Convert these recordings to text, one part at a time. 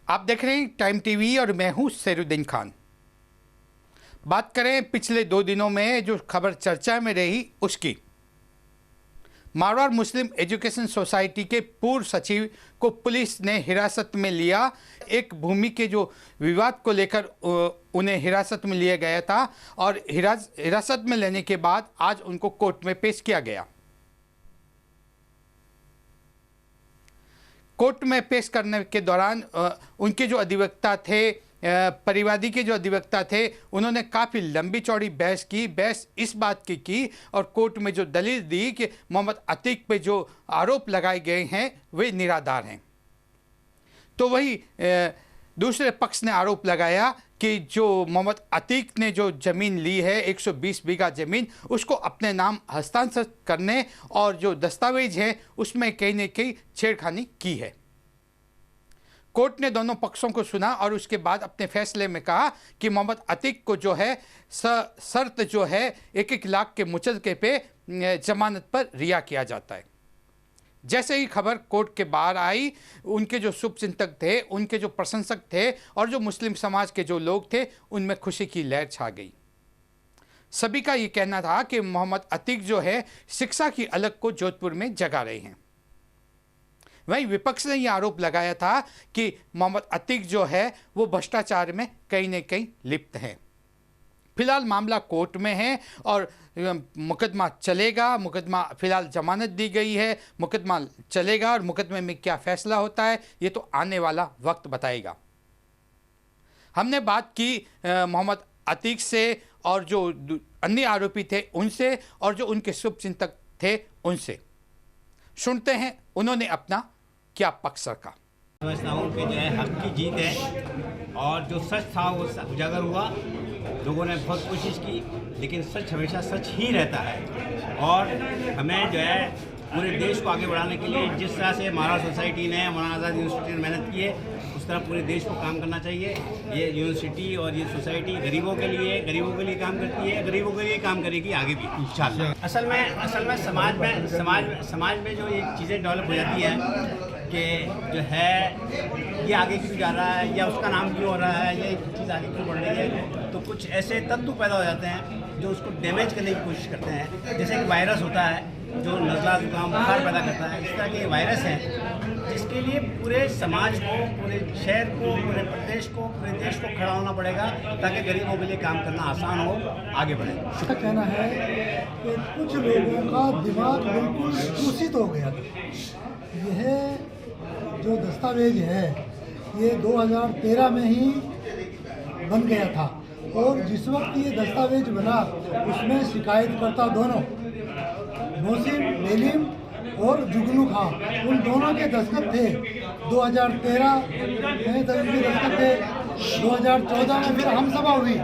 आप देख रहे हैं टाइम टीवी और मैं हूं सैरुद्दीन खान। बात करें पिछले 2 दिनों में जो खबर चर्चा में रही उसकी। मारवाड़ मुस्लिम एजुकेशन सोसाइटी के पूर्व सचिव को पुलिस ने हिरासत में लिया। एक भूमि के जो विवाद को लेकर उन्हें हिरासत में लिया गया था और हिरासत में लेने के बाद आज उनको कोर्ट में पेश किया गया। कोर्ट में पेश करने के दौरान उनके जो अधिवक्ता थे, परिवादी के जो अधिवक्ता थे, उन्होंने काफ़ी लंबी चौड़ी बहस की। बहस इस बात की और कोर्ट में जो दलील दी कि मोहम्मद अतीक पे जो आरोप लगाए गए हैं वे निराधार हैं। तो वही दूसरे पक्ष ने आरोप लगाया कि जो मोहम्मद अतीक ने जो ज़मीन ली है 120 बीघा ज़मीन, उसको अपने नाम हस्तांतरित करने और जो दस्तावेज है उसमें कहीं न कहीं छेड़खानी की है। कोर्ट ने दोनों पक्षों को सुना और उसके बाद अपने फैसले में कहा कि मोहम्मद अतीक को जो है शर्त जो है 1-1 लाख के मुचलके पे जमानत पर रिहा किया जाता है। जैसे ही खबर कोर्ट के बाहर आई, उनके जो शुभचिंतक थे, उनके जो प्रशंसक थे और जो मुस्लिम समाज के जो लोग थे, उनमें खुशी की लहर छा गई। सभी का ये कहना था कि मोहम्मद अतीक जो है शिक्षा की अलग को जोधपुर में जगा रहे हैं। वहीं विपक्ष ने यह आरोप लगाया था कि मोहम्मद अतीक जो है वो भ्रष्टाचार में कहीं न कहीं लिप्त हैं। फिलहाल मामला कोर्ट में है और मुकदमा चलेगा। मुकदमा फिलहाल जमानत दी गई है, मुकदमा चलेगा और मुकदमे में क्या फैसला होता है ये तो आने वाला वक्त बताएगा। हमने बात की मोहम्मद अतीक से और जो अन्य आरोपी थे उनसे और जो उनके शुभचिंतक थे उनसे। सुनते हैं उन्होंने अपना क्या पक्ष रखा। समझता हूँ कि जो है हक की जीत है और जो सच था वो उजागर हुआ। लोगों ने बहुत कोशिश की लेकिन सच हमेशा सच ही रहता है और हमें जो है पूरे देश को आगे बढ़ाने के लिए जिस तरह से मारवाड़ सोसाइटी ने, मौलाना आज़ाद यूनिवर्सिटी ने मेहनत की है उस तरह पूरे देश को काम करना चाहिए। ये यूनिवर्सिटी और ये सोसाइटी गरीबों के लिए काम करती है, गरीबों के लिए काम करेगी आगे भी इंशाल्लाह। असल में समाज में जो ये चीज़ें डेवलप हो जाती हैं कि जो है ये आगे क्यों जा रहा है या उसका नाम क्यों हो रहा है या एक चीज़ आगे क्यों बढ़ रही है, तो कुछ ऐसे तत्व पैदा हो जाते हैं जो उसको डैमेज करने की कोशिश करते हैं। जैसे कि वायरस होता है जो नज़ला जुकाम बुखार पैदा करता है, इस तरह के वायरस हैं जिसके लिए पूरे समाज को, पूरे शहर को, पूरे प्रदेश को, पूरे देश को खड़ा होना पड़ेगा ताकि गरीबों के लिए काम करना आसान हो, आगे बढ़े। उसका कहना है कि कुछ लोगों का दिमाग बिल्कुल दूषित हो गया। यह जो दस्तावेज है ये 2013 में ही बन गया था और जिस वक्त ये दस्तावेज बना उसमें शिकायतकर्ता दोनों मोहसिन बेलीम और जुगनू खां, उन दोनों के दस्तखत थे। 2013 में दस्तखत थे। 2014 में फिर आम सभा हुई।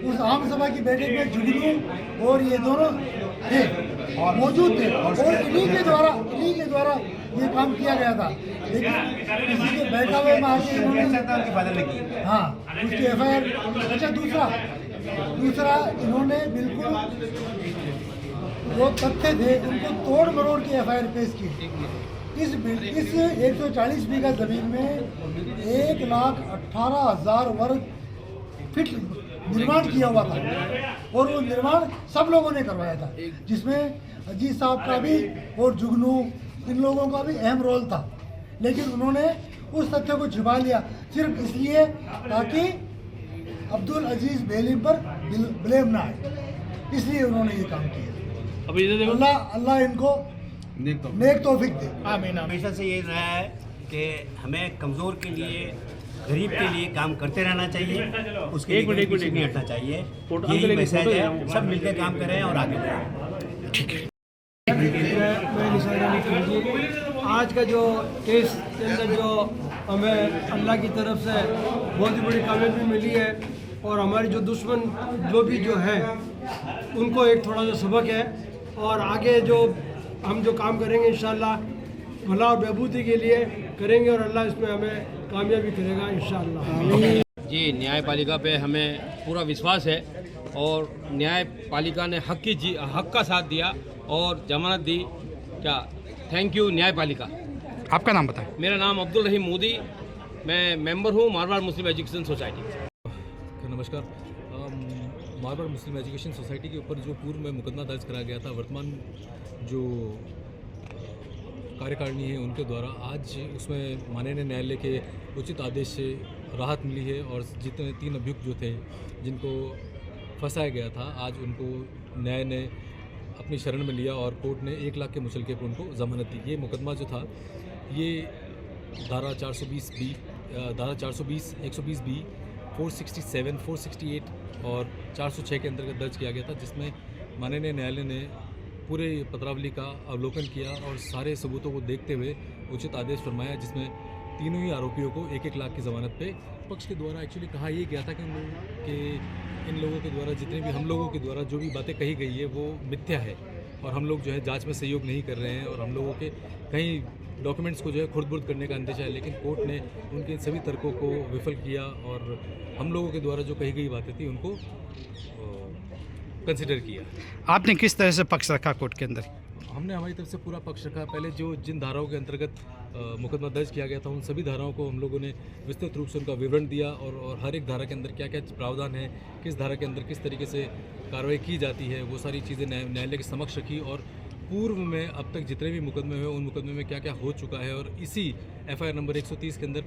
उस आम सभा की बैठक में जुगनू और ये दोनों थे और मौजूद थे और इन्हीं के द्वारा ये काम किया गया था। लेकिन किसी के बैठा हुए में आके इन्होंने हाँ उसकी FIR। अच्छा दूसरा इन्होंने बिल्कुल जो तथ्य थे उनको तोड़ मरोड़ के FIR पेश की। इस 140 बीघा जमीन में 1,18,000 वर्ग फीट निर्माण किया हुआ था और वो निर्माण सब लोगों ने करवाया था, जिसमें अजीज साहब का भी और जुगनू इन लोगों का भी अहम रोल था। लेकिन उन्होंने उस तथ्य को छिपा लिया सिर्फ इसलिए ताकि अब्दुल अजीज बेलीम पर ब्लेम ना आए, इसलिए उन्होंने ये काम किया। अल्लाह इनको नेक तौफीक दे। आमीन। हमेशा से ये रहा है कि हमें कमज़ोर के लिए, गरीब के लिए काम करते रहना चाहिए, उसके लिए पीछे नहीं हटना चाहिए। यही मैसेज है, सब मिलकर काम करें और आगे बढ़ें। ठीक है। आज का जो केस के अंदर जो हमें अल्लाह की तरफ से बहुत ही बड़ी कामयाबी मिली है और हमारे जो दुश्मन जो भी जो है उनको एक थोड़ा सा सबक है और आगे जो हम जो काम करेंगे इंशाअल्लाह भला और बहबूदी के लिए करेंगे और अल्लाह इसमें हमें कामयाबी करेगा इंशाअल्लाह। जी, न्यायपालिका पे हमें पूरा विश्वास है और न्यायपालिका ने हक का साथ दिया और जमानत दी। क्या थैंक यू न्यायपालिका। आपका नाम बताएं। मेरा नाम अब्दुल रहीम मोदी, मैं मेंबर हूँ मारवाड़ मुस्लिम एजुकेशन सोसाइटी। नमस्कार। मारवाड़ मुस्लिम एजुकेशन सोसाइटी के ऊपर जो पूर्व में मुकदमा दर्ज कराया गया था, वर्तमान जो कार्यकारिणी है उनके द्वारा आज उसमें माननीय न्यायालय के उचित आदेश से राहत मिली है और जितने 3 अभियुक्त जो थे जिनको फंसाया गया था, आज उनको न्याय ने अपनी शरण में लिया और कोर्ट ने 1 लाख के मुचलके पर उनको जमानत दी। ये मुकदमा जो था ये धारा 420 बी, धारा 420, 120 बी, 467, 468 और 406 के अंतर्गत दर्ज किया गया था, जिसमें माननीय न्यायालय ने पूरे पत्रावली का अवलोकन किया और सारे सबूतों को देखते हुए उचित आदेश फरमाया, जिसमें तीनों ही आरोपियों को 1-1 लाख की ज़मानत पे पक्ष के द्वारा एक्चुअली कहा यह गया था कि इन लोगों के द्वारा जितने भी हम लोगों के द्वारा जो भी बातें कही गई है वो मिथ्या है और हम लोग जो है जांच में सहयोग नहीं कर रहे हैं और हम लोगों के कहीं डॉक्यूमेंट्स को जो है खुर्द-बुर्द करने का अंदेशा है। लेकिन कोर्ट ने उनके सभी तर्कों को विफल किया और हम लोगों के द्वारा जो कही गई बातें थी उनको कंसिडर किया। आपने किस तरह से पक्ष रखा कोर्ट के अंदर? हमने हमारी तरफ से पूरा पक्ष रखा। पहले जिन धाराओं के अंतर्गत मुकदमा दर्ज किया गया था उन सभी धाराओं को हम लोगों ने विस्तृत रूप से उनका विवरण दिया और हर एक धारा के अंदर क्या क्या प्रावधान है, किस धारा के अंदर किस तरीके से कार्रवाई की जाती है, वो सारी चीज़ें न्यायालय के समक्ष रखी और पूर्व में अब तक जितने भी मुकदमे हुए उन मुकदमे में क्या क्या हो चुका है और इसी FIR नंबर 130 के अंदर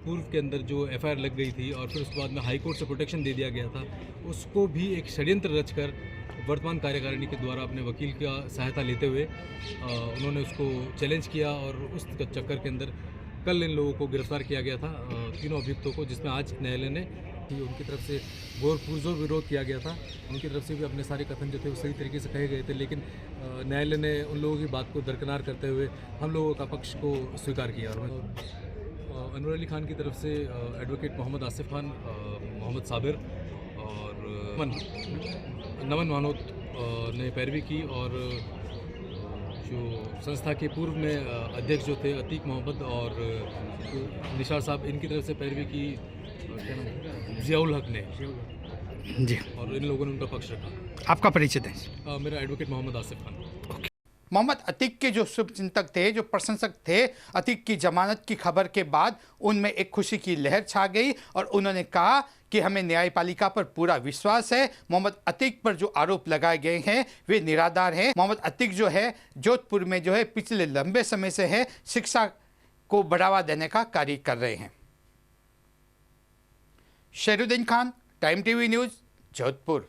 पूर्व के अंदर जो FIR लग गई थी और फिर उसके बाद में हाई कोर्ट से प्रोटेक्शन दे दिया गया था, उसको भी एक षड्यंत्र रचकर वर्तमान कार्यकारिणी के द्वारा अपने वकील का सहायता लेते हुए उन्होंने उसको चैलेंज किया और उस चक्कर के अंदर कल इन लोगों को गिरफ्तार किया गया था, तीनों अभियुक्तों को, जिसमें आज न्यायालय ने उनकी तरफ से पुरजोर विरोध किया गया था। उनकी तरफ से भी अपने सारे कथन जो थे वो सही तरीके से कहे गए थे, लेकिन न्यायालय ने उन लोगों की बात को दरकिनार करते हुए हम लोगों का पक्ष को स्वीकार किया। और अनवर अली खान की तरफ से एडवोकेट मोहम्मद आसिफ खान, मोहम्मद साबिर और नमन मानोत ने पैरवी की और जो संस्था के पूर्व में अध्यक्ष जो थे अतीक मोहम्मद और निशार साहब, इनकी तरफ से पैरवी की जियाउल हक ने जी, और इन लोगों ने उनका पक्ष रखा। आपका परिचय दें। मेरा एडवोकेट मोहम्मद आसिफ खान। मोहम्मद अतीक के जो शुभचिंतक थे, जो प्रशंसक थे, अतीक की जमानत की खबर के बाद उनमें एक खुशी की लहर छा गई और उन्होंने कहा कि हमें न्यायपालिका पर पूरा विश्वास है। मोहम्मद अतीक पर जो आरोप लगाए गए हैं वे निराधार हैं। मोहम्मद अतीक जो है जोधपुर में जो है पिछले लंबे समय से है शिक्षा को बढ़ावा देने का कार्य कर रहे हैं। Sheruddin Khan, Time TV News, Jodhpur.